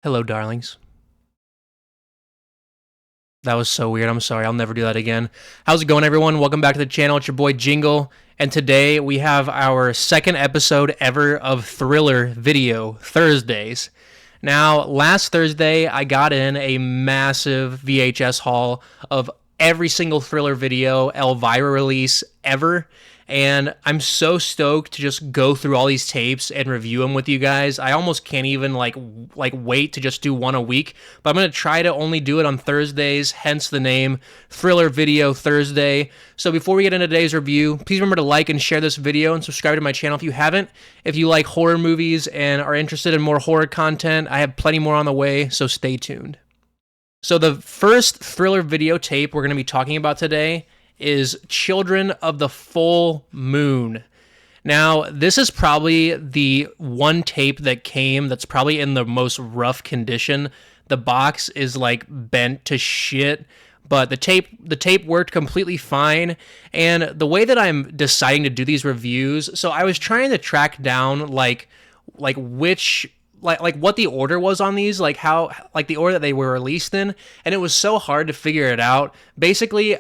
Hello, darlings. That was so weird. I'm sorry. I'll never do that again. How's it going, everyone? Welcome back to the channel. It's your boy Jingle. And today we have our second episode ever of Thriller Video Thursdays. Now, last Thursday, I got in a massive VHS haul of every single Thriller video Elvira release ever. And I'm so stoked to just go through all these tapes and review them with you guys. I almost can't even like wait to just do one a week, but I'm going to try to only do it on Thursdays, hence the name Thriller Video Thursday. So before we get into today's review, please remember to like and share this video and subscribe to my channel if you haven't. If you like horror movies and are interested in more horror content, I have plenty more on the way, so stay tuned. So the first Thriller video tape we're going to be talking about today is Children of the Full Moon. Now, this is probably the one tape that came that's probably in the most rough condition. The box is like bent to shit, but the tape worked completely fine. And the way that I'm deciding to do these reviews, so I was trying to track down like which like what the order was on these, like how like the order that they were released in, and it was so hard to figure it out. Basically,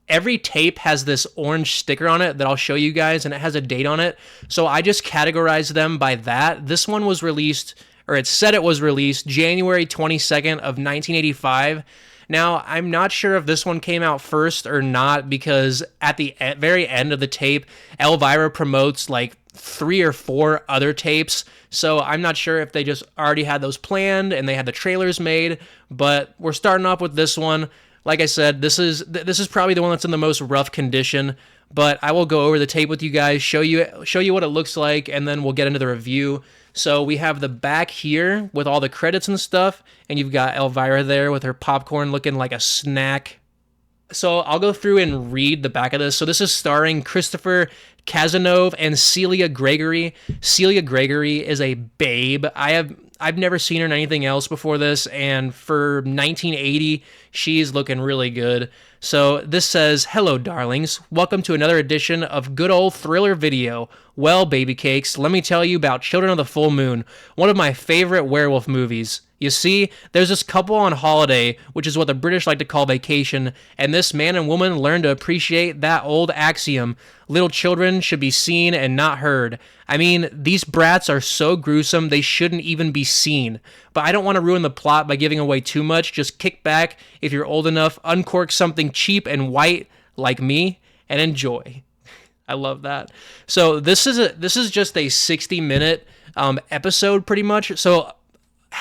every tape has this orange sticker on it that I'll show you guys, and it has a date on it. So I just categorized them by that. This one was released, or it said it was released, January 22nd of 1985. Now, I'm not sure if this one came out first or not, because at the very end of the tape, Elvira promotes like 3 or 4 other tapes. So I'm not sure if they just already had those planned and they had the trailers made, but we're starting off with this one. Like I said, this is probably the one that's in the most rough condition, but I will go over the tape with you guys, show you what it looks like, and then we'll get into the review. So we have the back here with all the credits and stuff, and you've got Elvira there with her popcorn looking like a snack. So I'll go through and read the back of this. So this is starring Christopher Cazenove and Celia Gregory. Celia Gregory is a babe. I've never seen her in anything else before this, and for 1980, she's looking really good. So this says, "Hello, darlings. Welcome to another edition of good old Thriller Video. Well, baby cakes, let me tell you about Children of the Full Moon, one of my favorite werewolf movies. You see, there's this couple on holiday, which is what the British like to call vacation, and this man and woman learn to appreciate that old axiom, little children should be seen and not heard. I mean, these brats are so gruesome they shouldn't even be seen. But I don't want to ruin the plot by giving away too much. Just kick back if you're old enough, uncork something cheap and white like me, and enjoy." I love that. So this is just a 60-minute episode pretty much. So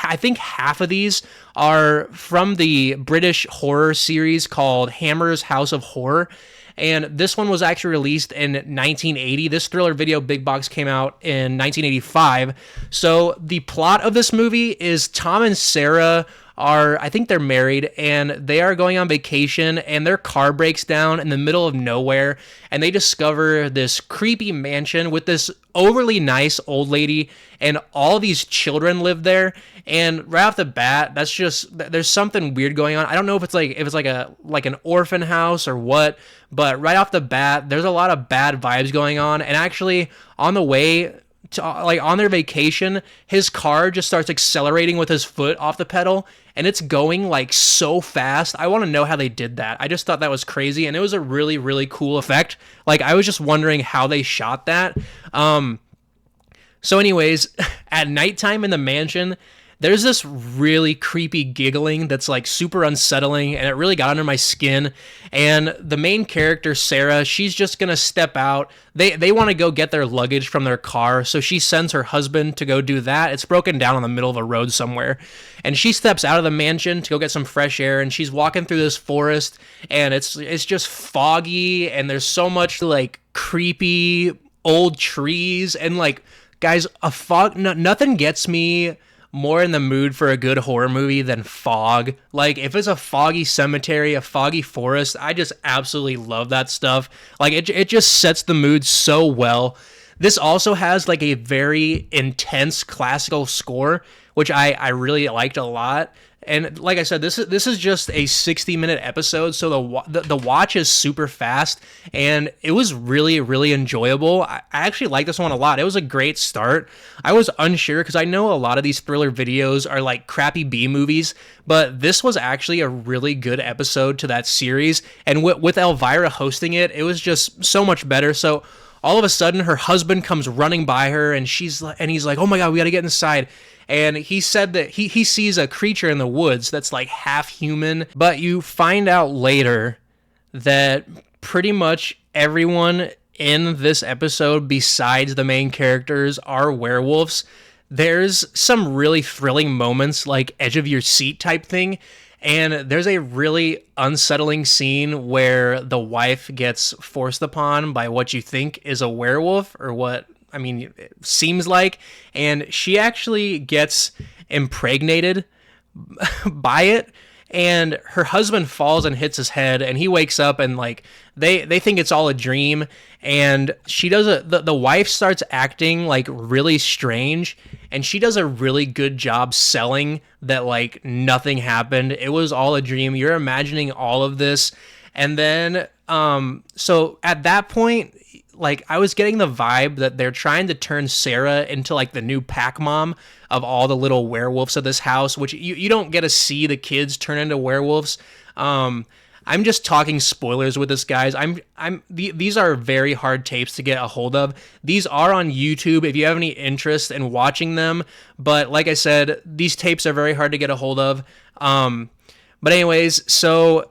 I think half of these are from the British horror series called Hammer's House of Horror. And this one was actually released in 1980. This Thriller video big box came out in 1985. So the plot of this movie is Tom and Sarah I think they're married, and they are going on vacation, and their car breaks down in the middle of nowhere, and they discover this creepy mansion with this overly nice old lady, and all these children live there. And right off the bat, there's something weird going on. I don't know if it's like an orphan house or what, but right off the bat, there's a lot of bad vibes going on. And actually, on the way on their vacation, his car just starts accelerating with his foot off the pedal, and it's going like so fast. I want to know how they did that. I just thought that was crazy, and it was a really, really cool effect. Like, I was just wondering how they shot that. So anyways, at nighttime in the mansion, there's this really creepy giggling that's like super unsettling, and it really got under my skin. And the main character, Sarah, she's just gonna step out. They want to go get their luggage from their car, so she sends her husband to go do that. It's broken down on the middle of a road somewhere, and she steps out of the mansion to go get some fresh air. And she's walking through this forest, and it's just foggy, and there's so much like creepy old trees, and like, guys, nothing gets me more in the mood for a good horror movie than fog. Like, if it's a foggy cemetery, a foggy forest, I just absolutely love that stuff. Like, it just sets the mood so well. This also has like a very intense classical score, which I really liked a lot. And like I said, this is just a 60-minute episode, so the watch is super fast, and it was really enjoyable. I actually like this one a lot. It was a great start. I was unsure because I know a lot of these thriller videos are like crappy B movies, but this was actually a really good episode to that series. And with Elvira hosting it, it was just so much better. So all of a sudden, her husband comes running by her, and he's like, "Oh my God, we got to get inside." And he said that he sees a creature in the woods that's like half human, but you find out later that pretty much everyone in this episode besides the main characters are werewolves. There's some really thrilling moments, like edge of your seat type thing, and there's a really unsettling scene where the wife gets forced upon by what you think is a werewolf, or what, I mean, it seems like, and she actually gets impregnated by it, and her husband falls and hits his head, and he wakes up, and like they think it's all a dream, and she does the wife starts acting like really strange, and she does a really good job selling that like nothing happened, it was all a dream, you're imagining all of this. And then so at that point, like, I was getting the vibe that they're trying to turn Sarah into like the new pack mom of all the little werewolves of this house, which you don't get to see the kids turn into werewolves. I'm just talking spoilers with this, guys. These are very hard tapes to get a hold of. These are on YouTube if you have any interest in watching them. But like I said, these tapes are very hard to get a hold of. But anyways, so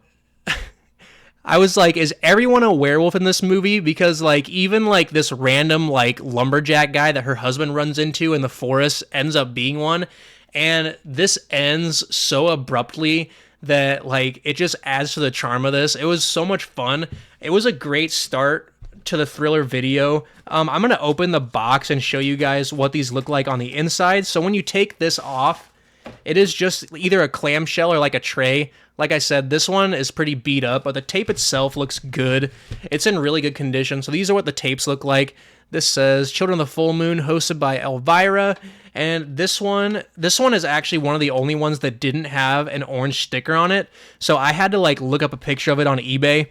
I was like, is everyone a werewolf in this movie? Because like even like this random like lumberjack guy that her husband runs into in the forest ends up being one. And this ends so abruptly that like it just adds to the charm of this. It was so much fun. It was a great start to the thriller video. I'm going to open the box and show you guys what these look like on the inside. So when you take this off, it is just either a clamshell or like a tray. Like I said, this one is pretty beat up, but the tape itself looks good. It's in really good condition. So these are what the tapes look like. This says Children of the Full Moon, hosted by Elvira. And this one is actually one of the only ones that didn't have an orange sticker on it. So I had to like look up a picture of it on eBay.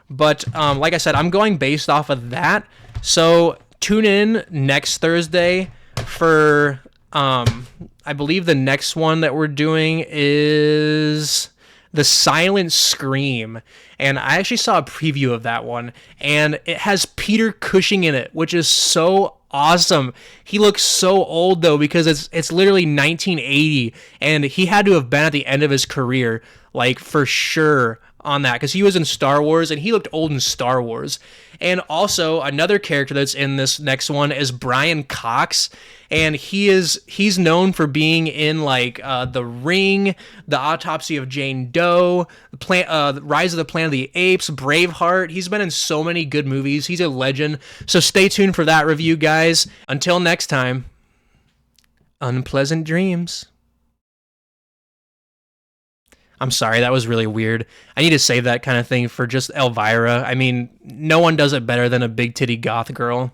But like I said, I'm going based off of that. So tune in next Thursday for, I believe the next one that we're doing is The Silent Scream, and I actually saw a preview of that one, and it has Peter Cushing in it, which is so awesome. He looks so old though, because it's literally 1980, and he had to have been at the end of his career, like for sure, on that, because he was in Star Wars and he looked old in Star Wars. And also another character that's in this next one is Brian Cox, and he's known for being in like The Ring, The Autopsy of Jane Doe, Rise of the Planet of the Apes, Braveheart. He's been in so many good movies. He's a legend. So stay tuned for that review, guys. Until next time, unpleasant dreams. I'm sorry, that was really weird. I need to save that kind of thing for just Elvira. I mean, no one does it better than a big titty goth girl.